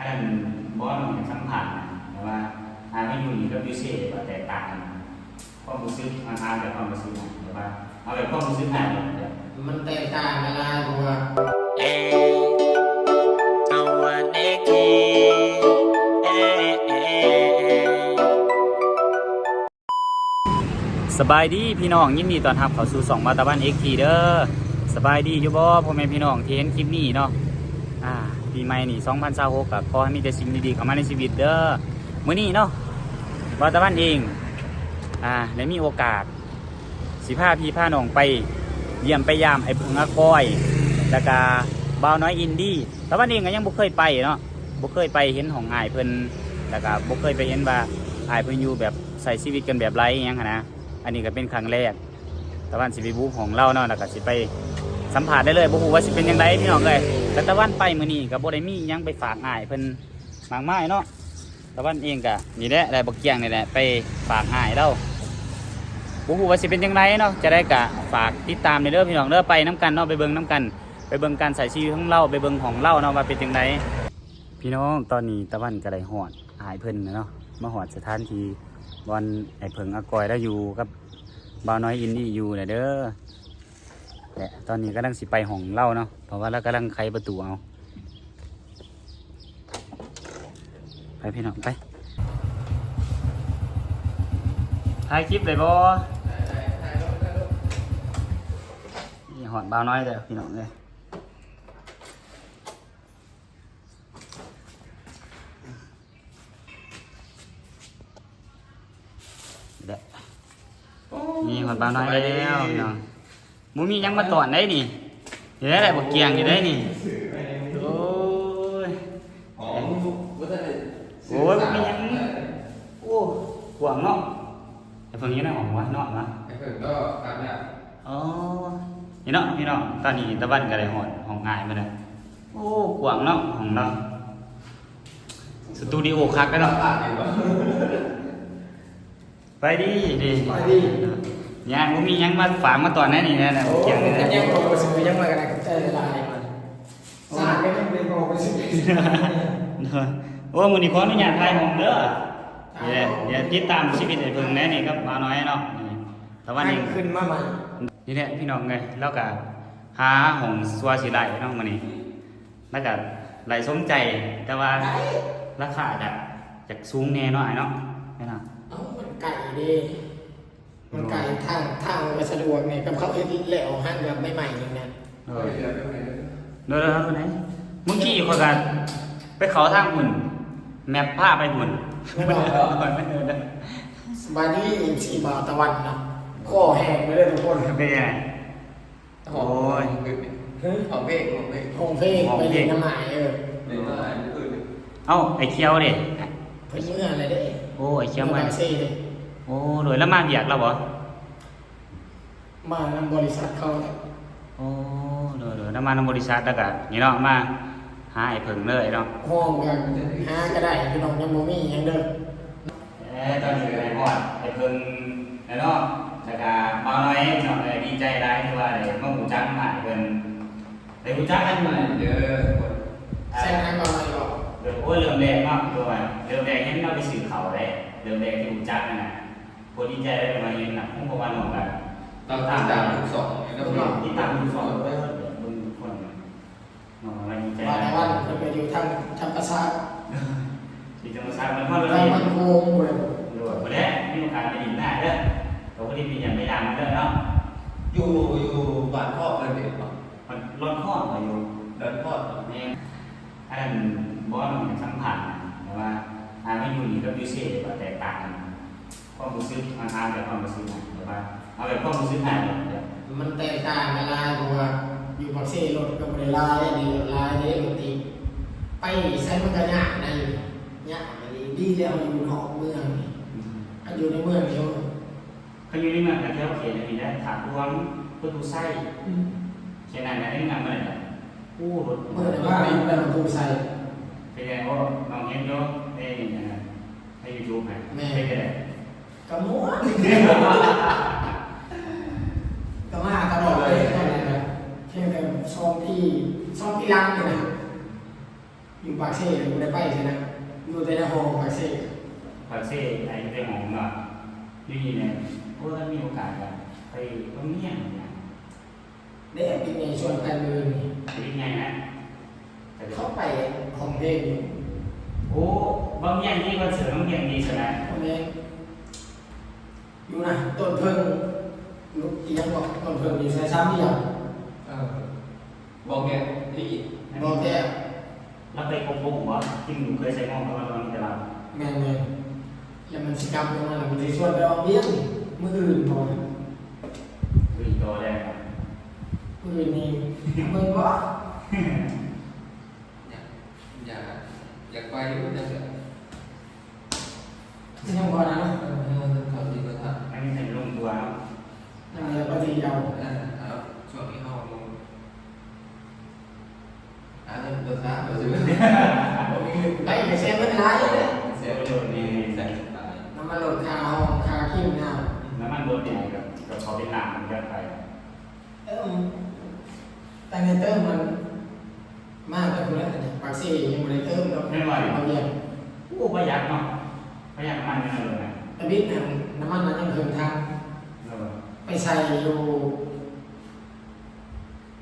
อันนั้นบอสมันสัมผัสแต่ว่าไม่อยู่นี่ก็พิเศษว่าแตกต่างกันความรู้สึกแบบความรู้สึกแต่ว่าเอาแบบความรู้สึกไหนมันแตกต่างกันนะตัวสบายดีพี่น้องยินดีตอนรับเข้าสู่2มาตะวันเอ็กทีเด้อสบายดีอยู่บ่พ่อแม่พี่น้องที่เห็นคลิปนี้เนาะปีใหม่นี่2026ก็ขอให้มีแต่สิ่งดีๆเข้ามาในชีวิตเด้อมื้อนี้เนาะมาตะวันเองได้มีโอกาสสิพาพี่พาน้องไปเยี่ยมไปยามไอ้เพิ่งอาก้อยแล้วก็บ่าวน้อยอินดี้ตะวันเองก็ยังบ่เคยไปเนาะบ่เคยไปเห็นของอ้ายเพิ่นแล้วก็บ่เคยไปเห็นว่าอ้ายเพิ่นอยู่แบบใส่ชีวิตกันแบบไรหยังนะอันนี้ก็เป็นครั้งแรกตะวันสิไปบู๊ของเราเนาะแล้วก็สิไปสัมผัสได้เลยบ่ฮู้ว่าสิเป็นยังไงพี่น้องเลยแต่ตะวันไปมื้อนี้ก็บ่ได้มีหยังไปฝากอ้ายเพิ่นมากมายเนาะตะวันเองก็นี่แหละได้บักเกียงนี่แหละไปฝากอ้ายเราบ่ฮู้ว่าสิเป็นยังไงเนาะจะได้ก็ฝากติดตามเด้อพี่น้องเด้อไปน้ำกันเนาะไปเบิ่งน้ำกันไปเบิ่งการใส่ชีวิตของเราไปเบิ่งของเราเนาะว่าเป็นจังไดพี่น้องตอนนี้ตะวันก็ได้ฮอดอ้ายเพิ่นเนาะมาฮอดสถานที่บอนไอ้เพิ่งอากอยแล้วอยู่กับบ่าวน้อยอินดี้อยู่เด้อแต่ตอนนี้กำลังสิไปห้องเล่าเนาะเพราะว่าเรากำลังไขประตูเอาไปพี่น้องไปถ่ายคลิปเลยบ่นี่หอดบ่าวน้อยเลยพี่น้องเลยนี่หอดบ่าวน้อยแล้วพี่น้องมูมียังมาตอนได้นี่เดี๋ยวได้บอกเกียงอยู่ได้นี่โอ้ยโอ้ยมียังโอ้หวงเนาะไอ้เพิ่งนี้น่าหอมวะเนาะนะไอ้เพิ่งก็ตามเนี่ยอ๋อนี่เนาะพี่น้องตอนนี้ตะวันก็ได้หอดห้องง่ายมาเลยโอ้หวงเนาะของเราสตูดิโอคักได้เนาะไปดียังมียังมาฝากมาตอนนั้นนี่นะเกียงเลยยังโอ้ซื้อยังมากันกับใจละลายมันสาดไม่ต้องเป็นโอ้ไปซื้อโอ้มือนี้ขออนุญาตถ่ายห้องเด้ออย่าติดตามชีวิตไอ้เพิ่งแน่นี่ครับมาน้อยเนาะแต่ว่านี่ขึ้นมาใหม่นี่แหละพี่น้องไงแล้วก็หาห้องสวาสิไหลเนาะมื้อนี้แล้วก็ไหลสมใจแต่ว่าราคาจะสูงแน่เนาะไอ้เนาะแม่นะมันไก่ดิมันไก่ทางมันสะดวกเนี่ยกับเขาเอ็ดเหลวห้างแบบใหม่ๆอย่างนั้นเดินไปไหนเมื่อกี้เขากันไปเขาทางหุ่นแมพผ้าไปหุ่นสบายดีสีบาตะวันเนาะข้อแห้งไปเลยทุกคนเป็นไงโอ้ยของเพลงไปเรียนน้ำหมายเอ้าไอ้เคียวเด็ไปเมื่ออะไรเด้โอ้ไอ้เคียวมาเลยโอ้โดยแล้วมาเบียกเราบ่มาทำบริษัทเขาโอ้โดยแล้วมาทำบริษัทแล้วก็นี่เนาะมาหาไอ้เพิ่งเลยเนาะห้องกันหาก็ได้พี่น้องยังโมมี่ยังเดินตอนนี้ไอ้พ่อไอ้เพิ่งเนาะแล้วก็มาหน่อยเนาะดีใจได้ที่ว่าได้มาหูจักมาเพิ่นได้หูจักกันมาเด้อใช่ไหมมาหน่อยเดี๋ยวโอ้เริ่มแรกมากด้วยเริ่มแรกเห็นเราไปสื่อเขาเลยเริ่มแรกที่หูจักนั่นน่ะพอดีใจได้มาเห็นน่ะผมก็ว่าหนองแบบต้องตามทุกสองแล้วก็ที่ตามทุกสองเพิ่นมึงคนมาดีใจว่าเพิ่นไปอยู่ทางธรรมศาสตร์ที่ธรรมศาสตร์มันพอแล้วมันโกงเลยด้วยบ่ได้มีโอกาสไปดินหน้าเด้อเขาก็ได้มีอย่างไม่ดังเด้อเนาะอยู่บ้านพ่อเพิ่นเด้อมันร้อนข้อมาอยู่เดินพ่อนี่อันนั้นบ่มันสัมผัสแต่ว่าไม่อยู่นี่ก็พิเศษว่าแตกต่างกันความรู้สึกแบบความรู้สึกแต่ว่าเอาแบบความรู้สึกไหนมันแตกต่างกันลายตัวอยู่ปักเซ่รถกับเวลาเนี่ยลายเนี่ยรถติไปใช้มันก็ยากในยากดีแล้วอยู่นอกเมืองอยู่ในเมืองเดียวเขาอยู่ในเมืองแต่แค่โอเคนะพี่ได้ถามรวมประตูไส้แค่นั้นนะได้งานอะไรกู้รถเมื่อไหร่ว่าเป็นประตูไส้เป็นไงเพราะน้องเห็นเยอะในยูทูบไหมเป็นไงกระม้วนกระมาตลอดเลยแค่แต่ซองที่ล้างเลยนะ อยู่ปากเซ่อยู่ในไปใช่ไหมอยู่ในห้องปากเซ่ ปากเซ่ไอ้เจ้าของเนาะอยู่นี่เนี่ยพวกเรามีโอกาสกันไปตรงนี้เนี่ย ได้แอบเป็นไงชวนกันเลย เป็นไงนะ เข้าไปห้องเพลงอยู่ โอ้บางอย่างนี่คอนเสิร์ตบางอย่างดีสนะ ห้องเพลงอยู่นะต้นเพิ่งลูกยังบอกต้นเพิ่งอยู่ใช้ซ้ำที่ยัง บอกแกพี่ บอกแก แล้วไปกบผมว่าที่หนูเคยใช้งองกับมันตอนนี้แต่เรา แม่นเลยแล้วมันสิกรรมตรงนั้นมันจะชวนไปออกเลี้ยงมืออื่นพอ วิ่งตัวแรกครับ มืออื่นนี่มึงก็ อยากไปรู้จักจะ ยังพอนะเนาะ เขาดีกว่าท่าน ไม่มีใครลงตัวครับ นั่นแหละปฏิยาว ครับช่วงนี้เขาลงเรื่องตัวช้าตัวจืด ไอ้เซฟมันร้ายเลย เสียประโยชน์ดีใส่ตาย น้ำมันหล่นคาห้องคาขี้มันน้ น้ำมันรถดีกับเขาเป็นหนักมันจะไป ำแต่ในเติมมันมากไปคนละเนี่ยปากซี่ยังไม่ได้เติมเนาะเอาเยี่ยม โอ้ประหยัดเนาะประหยัดมันไม่เลยนะ แต่บิดน้ำมันนั้นยังเพิ่มทางไปใส่อยู่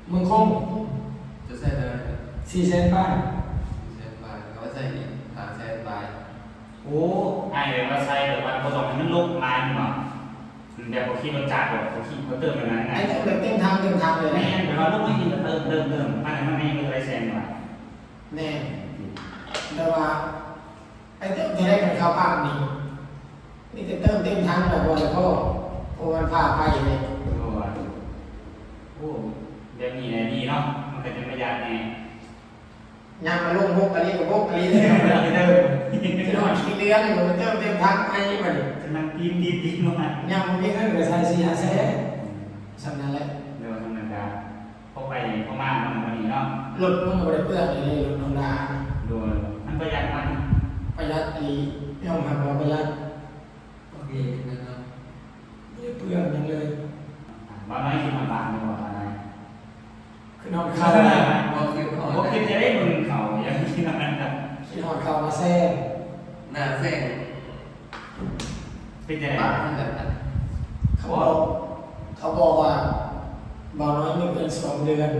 เมืองคง จะใส่เลย 400,000 บาท เส้นบายเขาใส่หาเส้นบาย โอ้ไอ้แบบว่าใส่แบบว่าพอตรงนั้นลุกมาเนาะแบบเขาขี่รถจักรแบบเขาขี่เขาเติมอย่างนั้นไง ไอ้เติมแบบเต็มทางเลย ไม่ นะ งั้นแบบว่าลุกไม่กินก็เติมมันไม่มีอะไรแซงหน่อย แน่แต่ว่าไอ้เติมที่ได้กันเข้าปั๊มนี่จะเติมเต็มทางแบบว่าพ่อโอ้มันพาไปเลย โอ้เดี๋ยวนี้เนี่ยดีเนาะมันก็จะประหยัดไง ยามมาลงบกกะลีกับบกกะลีเลยที่นอนขี้เลี้ยงมันเติมเต็มทางไอ้มัน จะนั่งตีนมาย ามมันมีเงินกับใส่4-500,000สำนั้นแหละ เดี๋ยวธรรมดาพอไปพอมาวันนี้เนาะ รถมันก็ไม่ได้เปลืองเลยรถน้องดา ดูมันประหยัดมัน ประหยัดอียอมรับว่าประหยัด โอเคนะครับ ไม่เปลืองยังเลย บ้านน้อยกินมาบางดีกว่าอะไร คือนอนเข้า บอกคือพอ ผมคิดจะได้มึงเขาอย่างที่นั่นนะ คือนอนเข้ามาแซ่ หน้าเส้น เป็นจะได้ ปากมันแบบนั้น เขาบอกว่าบ่าวน้อยไม่เกิน2 เดือน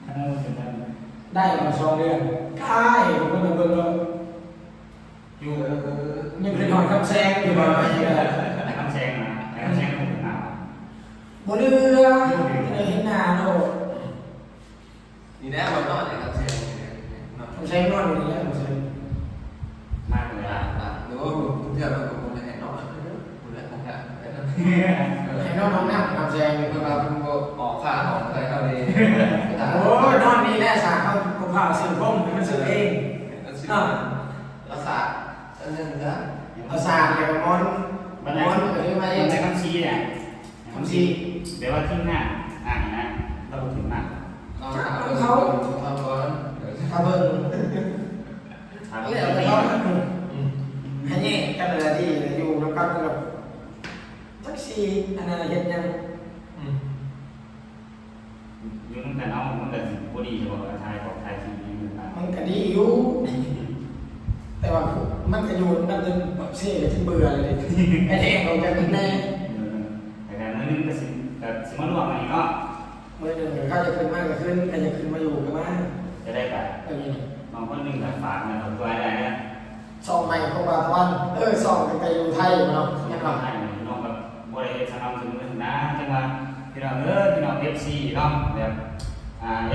ทั้งหมดเป็นนั้น ได้มา2 เดือนได้ผมก็เบิ่งแล้ว อยู่ ยังเป็นนอนคำแซงอยู่บ่าวน้อยเลย ไอ้คำแซงนะไอ้คำแซงผมหนาว บ่เรือได้เห็นหน้าโลก นี่แน่บอกนอนเลยครับเส้นนอน คำแซงนอนอยู่นี่แหละคำแซง มากเลยอ่ะ หรือว่าผมเที่ยวเราผมจะเห็นนอนผมเลยผมจะเห็นนอน ให้นอนน้องนั่งคำแซง เวลาผมออกค่าออกอะไรเขาเลย โอ้ยนอนนี่แหละสาเขาพาซื้อบ้องมันซื้อเอง รักษาอันนึงนะ เอาสาเดี๋ยวมอน มัน ม ได้ อนหรือไม่ มันได้คำชี้เนี่ย คำชี้ เดี๋ยวว่าทิ้งหน้านะเราถึงหน้า เอาทำก่อน ถ้าเบิ่ง ถาม เรื่องอะไรเขาให้แย่กันเลยที่อยู่แล้วกันกับจักซีอันนั้นเฮ็ดยัง อยู่ตั้งแต่น้องมันแต่พอดีจะบอกไทยบอกไทยทีนี้มัน มันก็ดีอยู่แต่ว่ามันก็อยู่มันเป็นแบบเซ่ที่เบื่อเลยไอ้แดงเราจะเป็นแน่ แต่การนั้นนึงก็สิแต่สมมติว่ามันก็ เมื่อหนึ่งเขาจะขึ้นมากก็ขึ้นใครจะขึ้นมาอยู่ก็มา จะได้แบบ แบบนี้ น้องคนหนึ่งกับฝากนะตัวอะไรนะ ซองใหม่ของบาทวันซองไปอยู่ไทยเนาะ ยั ยัง ง เรา เรา ให้น้องแบบบริเวณสนามถึงถึงนะจังว่าพี่น้องพี่น้อง FC เนาะแบบ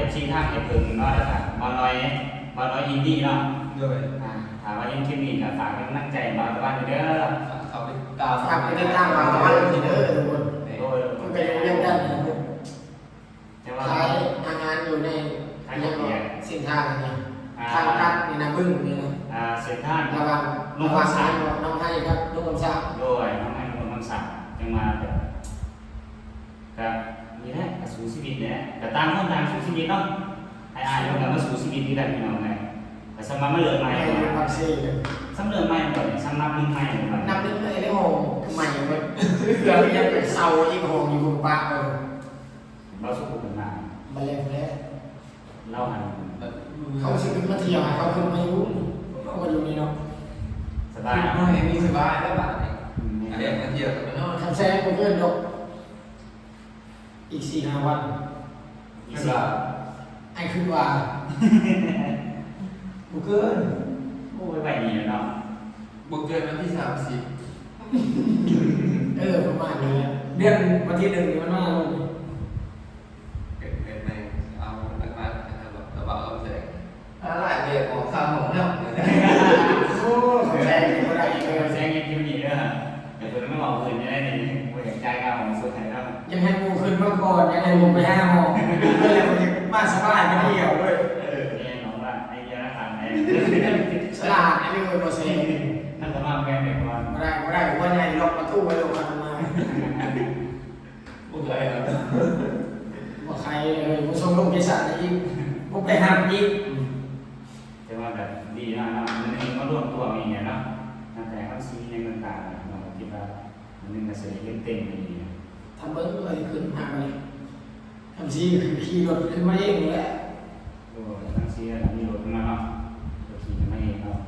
FC ทางเอฟเพิงเนาะแล้วก็มาลอยอินดี้เนาะ ด้วย ถามว่ายังคลิปนี้ก็ฝากเป็นกำลังใจบางตะวันเด้อ เขาไปตาม ฝากไปติดตามบาทวันทีเด้อทุกคน โดย มันเป็นเรื่องกัน แต่ว่า ขายงานอยู่ในเส้นทางนี่ทางกัดนี่นะบึ้งนี่นะ เส้นทาง ระวัง ลง ระวั ภาง ษา น้องให้ครับลูกกำซับ ด้วยน้องให้ลงภาษาจังมาแบบกับนี่แหละสู่ชีวิตเนี่ยแต่ตามคนตามสู่ชีวิตเนาะไอ้เราแบบมาสู่ชีวิตที่ได้พี่น้องไงแต่สมัยมาเลิกใหม่ ให้ ก่อน เป็นปักซี่เลย สำเริจใหม่ก่อนสำนับนึงใหม่ก่อน นับนึงเลยได้หงใหม่เลยเกือบยังเป็นเสาอีกหงอยู่บนปากเลย เราสุขุมกันมา มาเล่นแล้ว เราหัน บ เขาสิขึ้นมาเที่ยวเขาขึ้นมาอยู่เขาก็อยู่นี่เนาะ สบาย น้อยมีสบายแล้วบ้านเนี่ยอันนี้มันเที่ยวกับมันนอน ทำแซ่บเพื่อนดอกอีก4-5 วัน ไม่บ้า ไอ้คือว่าบุเกิน โอ้ยไปดีเนาะ บุกเกินวันที่30ประมาณนี้เดือนวันที่1นี่มันมาลง เป็นในเอาหลักๆนะครับระบาดเอาแจกอะไรเดี๋ยวของข้าวของน้ำเนี่ย โอ้แซ่บไม่ได้ เออแซงยังกินดีเด้อแต่ตัวไม่บอกอื่นจะได้นี่กูอยากจ่ายเงินของสุดท้ายแล้ว ยังให้กูขึ้นมาก่อนยังให้กูไปห้าหอก็เลยคนนี้มาสบายไปเที่ยวด้วย เนี่ยน้องว่าไอ้ยาละขันไอ้ สลาดอันนี้เลยโปรเซส นั่นจะมาแกงเด็กก่อน ไม่ได้ผมว่าไงล็อกประตูไว้ลงกันมา บุกเลยครับ ว่าใครเลยผู้ชมลูกพิศาจยิ่งพวกไปห้ามยิ่ง แต่ว่าแบบดีนะเนาะมันเองก็ร่วมตัวมีเนี่ยเนาะตั้งแต่เขาซีในเมืองต่างเราคิดว่ามันนึงจะเสียเต็มดี ทำเบิ้งเลยขึ้นมาเลยทำซีคือขี่รถขึ้นมาเองแหละ โอ้ทั้งซีแล้วมีรถมาเนาะรถขี่มาเองเนาะ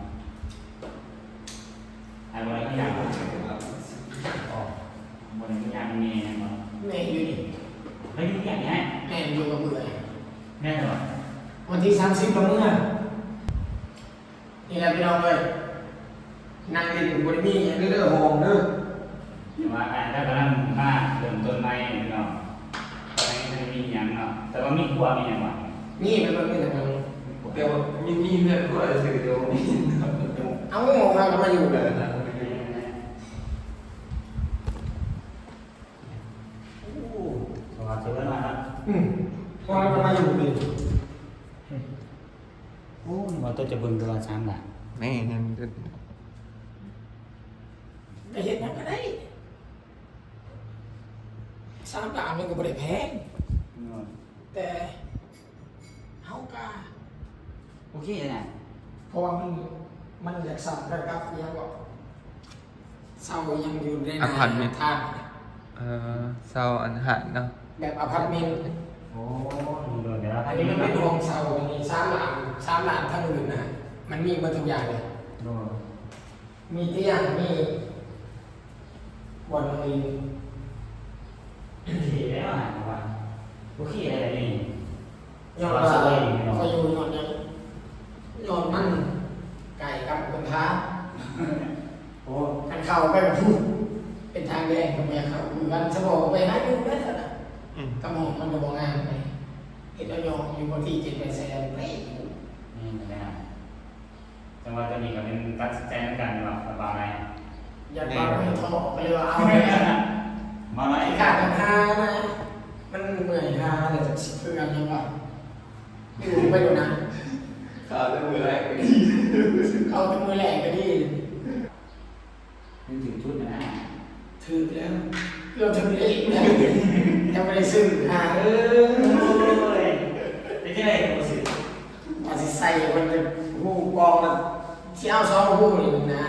ไอ้วันนี้อยากออกวันนี้อยากมีเนาะ แม่อยู่นี่ เฮ้ยอยากไง แม่อยู่กับเบื่อ แน่นอน วันที่30ละเมื่อนี่แหละพี่น้องเลยนั่งเล่นบนนี้อย่างนี้เด้อหงเด้อ แต่ว่าไอ้ถ้ากำลังมาเริ่มต้นใหม่เนาะตอนนี้จะมีอย่างเนาะแต่ว่ามีกลัวมีอย่างวะ นี่เป็นแบบนี้นะ เดี๋ยวมีเพื่อนก็จะถือเดี๋ยวมี เอาหงเราก็มาอยู่เลย สวัสดีครับ พอเราก็มาอยู่เลย โอ้ว่าตัวจะเบิ่งตัวช้างล่ะ ไม่เห็น ไปเห็นยังก็ได้3 ล้านมันก็ไม่ได้แพงแต่เฮากา โอเคเลยนะ เพราะว่ามันอยากสั่งระดับยังก็เศร้ายังอยู่ในทาง เศร้าอันหันเนาะ แบบอพาร์ตเมนต์ โอ้ดูเลยเดี๋ยว อันนี้มันเป็นห้องเช่ามี3 ล้านทั้งอื่นนะมันมีหมดทุกอย่างเลย ดู มีเตียงมีบอลมี โอเคแล้วอ่ะว่าโอเคอะไรนี่ ยอดว่าเขาอยู่ยอดยังยอดมันไก่กับคนท้า โอ้ กันเข้าไปแบบพูดเป็นทางแดงกับเมียเขาอยู่กันสมองไปหาอยู่ได้แล้วนะกระหม่อมมันจะบอกงานไปเห็นแล้วยอมอยู่บนที่7-8 แสนไม่อยู่ นี่นะจังหวะตัวนี้ก็เป็นตัดสินใจเหมือนกันว่าระบาย อย่าปาไม่ท้อไปเลยว่าเอาเลย มาไหม ไอ้ขาดกันทานะมันเหนื่อยทาแต่จะเพื่อนยังว่าอยู่ไปอยู่นะ ข้าวเรื่องอะไร เอาเป็นมือแหลกก็ดี นึกถึงชุดนะ ถือแล้วเกือบถึงเลขแล้วยังไม่ได้ซื้อหาโอ้ยไม่ใช่อะไรกูสิ ว่าสิใส่มันจะหูกองมันที่เอา2 หูนี่นะ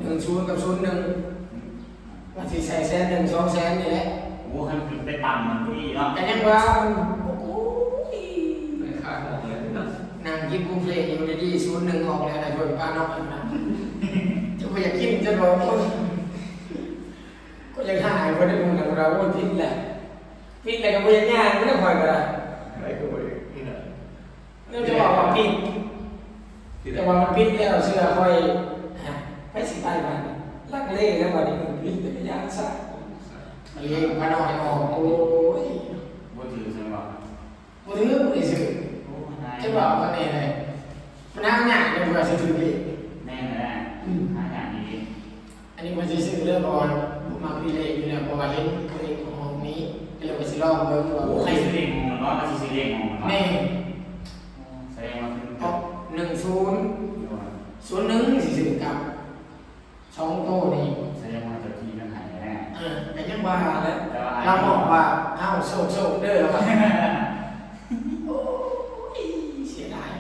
1 0กับ0 1ว่าสิใส่100,000 200,000นี่แหละ โอ้ให้มันไปต่ำมันดีเนาะ แต่ยังว่าโอ้โห ไม่ขาดของเลยเนาะ นางกินบุฟเฟ่ต์อยู่ดีๆ01ออกแล้วนะเพิ่นป้านอกอันนั้นจะไปอยากกินจะบอกก็ยังหายคนได้ดูหนังเราว่าพิษแหละพิษอะไรก็ไม่ยังง่ายไม่ต้องคอยกันละ อะไรก็ไม่นี่นะ เนื่องจากว่าพิษแต่ว่ามันพิษแล้วเชื่อคอยไม่สิตายมันลักเล่แล้ววันนี้มันพิษแต่ไม่ยากซะมันเลี้ยงมาหน่อยออกโอ้ย บ่ถือใช่ไหม บ่ถือบ่ได้ซื้อ โอ้นาย จะบอกว่าเนี่ยเลยมันน่าหยาดเลยเพื่อจะถือเลย แน่เลยหาอย่างนี้ อันนี้มันจะซื้อเรื่องบอลมาพิเรอยู่แล้วบอลเล่นตัวเองของห้องนี้เราไปสิลองเบิ่งว่า โอ้ใคร ใคร ซื้อเองของมันเนาะถ้าซื้อเองของมันเนาะ แน่ แสดงว่าเป็น ก็10 สิซื้อกับ2 โต้นี่ แสดงว่าจะทีมันหายแน่ แต่ยังว่าแล้วเราบอกว่าเอ้าโชคเด้อแล้วว่าโอ้ยเสียดาย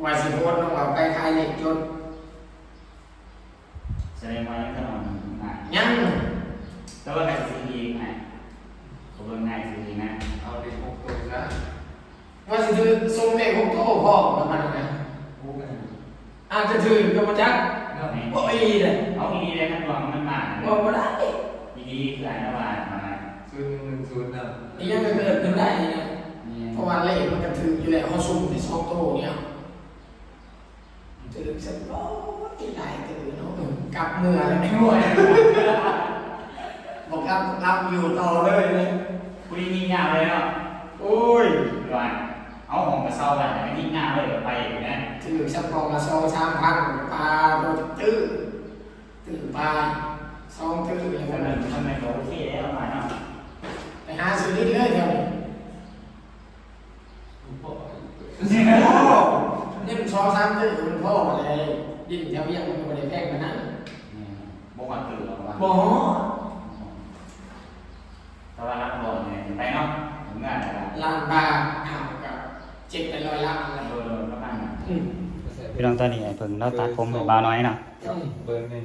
ว่าสิโพสต์ลงเอาไปขายเหล็กจน แสดงว่ายังถนนหาย ยัง แต่ว่าใครซื้อเองไงผมเป็นง่ายซื้อเองนะ เอาเด็กพวกตัวนะ ว่าสิถือส่งเลข6 โต้พ่อประมาณนั้นไง อาจจะถือกับมาจัก เรื่องไหน โอ้ยเลย เอาอีดีเลยขั้นตอนมันมา บอกมาได้ อีดีคืออะไรนะว่ามา 010นะ นี่ยังเกิดขึ้นได้นะเพราะว่าเลขมันก็ถืออยู่แล้วเขาซุ่มในซองโต้เนี่ยถือเสร็จก็ได้ถือเนาะกลับเมื่อแล้วไม่รู้บอกรับอยู่ต่อเลยเลย คุยงี่เง่าเลยเนาะ โอ้ย ว่าเอาของกระเซาไปแต่ไม่งี่เง่าเลยไปอยู่นะ ถือสักกองละ2,000ปลาตัวตื้อปลาซองตื้ออะไร ทำไมทำไมโอเคแล้วมาเนาะ ไปหาซื้อดิ้นเลยเดี๋ยวนี้ พ่อ นี่มัน2-3ตื้อมันพ่ออะไรดิ้นแถวยังมันไม่ได้แพงกว่านั้น บอกว่าตื่นหรอกว่า บ่ แต่ว่ารับรองเนี่ยไปเนาะถึงงานอะไร ล้านบาทเอากับ700ล้านอะไร โดนประมาณนั้น อืม พี่น้องตอนนี้ไอ้เพิ่งเราตัดผมให้บาน้อยเนาะ เบอร์หนึ่ง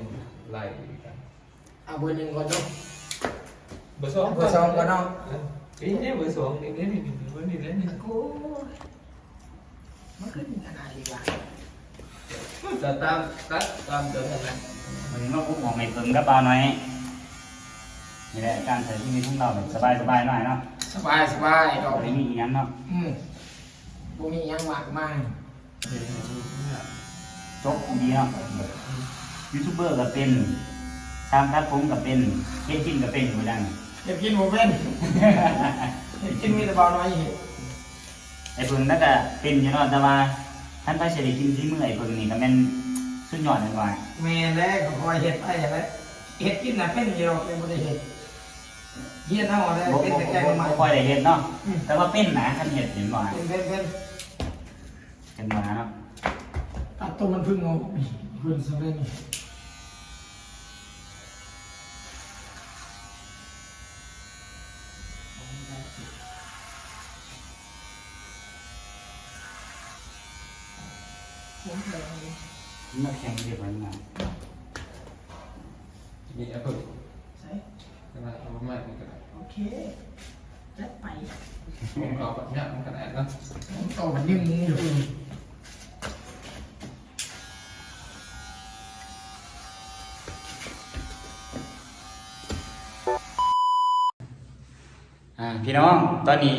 ไล่กัน เอาเบอร์หนึ่งก่อนเนาะ เบอร์สอง เบอร์สองก่อนเนาะ นี่เบอร์สองนี่เบอร์นี่เลยนี่ โอ้ยมันขึ้นขนาดนี้ว่ะ จะตามเดิมนะ วันนี้เราพูดของไอ้เพิ่งกับบาน้อยนี่แหละการใช้ชีวิตของเราแบบสบายๆหน่อยเนาะ สบายดอก ไม่ นี้ มีอย่างนั้นเนาะ บ่มีหยังหวากมาก จบดีเนาะยูทูบเบอร์ก็เป็นตามตัดผมก็เป็นเฮ็ดกินก็เป็นอยู่ดัง เดี๋ยวกินบ่เป็นเดี๋ยวกินมีแต่เบาน้อยอยู่ ไอ้เพิ่งนั่นก็เป็นอยู่เนาะแต่ว่าท่านไปเฉลี่ยกินที่มือไอ้เพิ่งนี่ก็แม่นสุดยอดเลยว่า แม่แรกก็คอยเฮ็ดไปอย่างนั้นเฮ็ดกินน่ะเป็นอยู่ดอกเป็นบ่ได้เฮ็ดเฮ็ดเอาได้ บ่ เป็นแต่แกงใหม่ ค่อยได้เฮ็ดเนาะแต่ว่าเป็นนะท่านเฮ็ดเห็นบ่ เป็น เป็นบ่เนาะ ตัดตัวมันพึ่งเอาพึ่งซะเลยนี่ผมแพงเลย มันแข็งเรียบร้อยมา มีแอปเปิล ใช่ ขนาดประมาณนี้ก็ได้ โอเคจัดไป ผมเอาแบบนี้มันขนาดนั้น ผมต่อมันยังอยู่ พี่น้องตอนนี้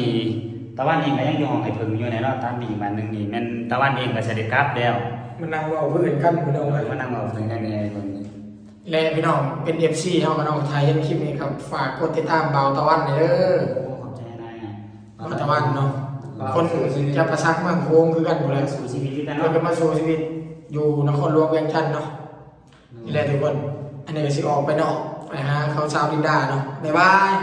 ตะวันเองก็ยังอยู่ห้องไอ้เพิ่งอยู่ในเนาะตามนี้มันนึงนี่แม่นตะวันเองก็เสด็จกลับแล้ว มันนั่งเว้าเพื่อนกันพี่น้องเลย มานั่งเอาถึงกันไอ้เพิ่งนี่ และพี่น้องเป็น FC เฮามาน้องไทยเห็นคลิปนี้ครับฝากกดติดตามเบาตะวันหน่อยเด้อ โอ้ขอบใจนาย เบาตะวันเนาะคนจะประซักมาโค้งคือกันหมดเลย สู่ชีวิตกัน เรา เนาะ จะมาสู่ชีวิตอยู่นครหลวงเวียงจันทน์เนาะนี่แหละทุกคน อันนี้ก็สิออกไปเนาะไปหาเขาชาวลินดาเนาะบ๊ายบาย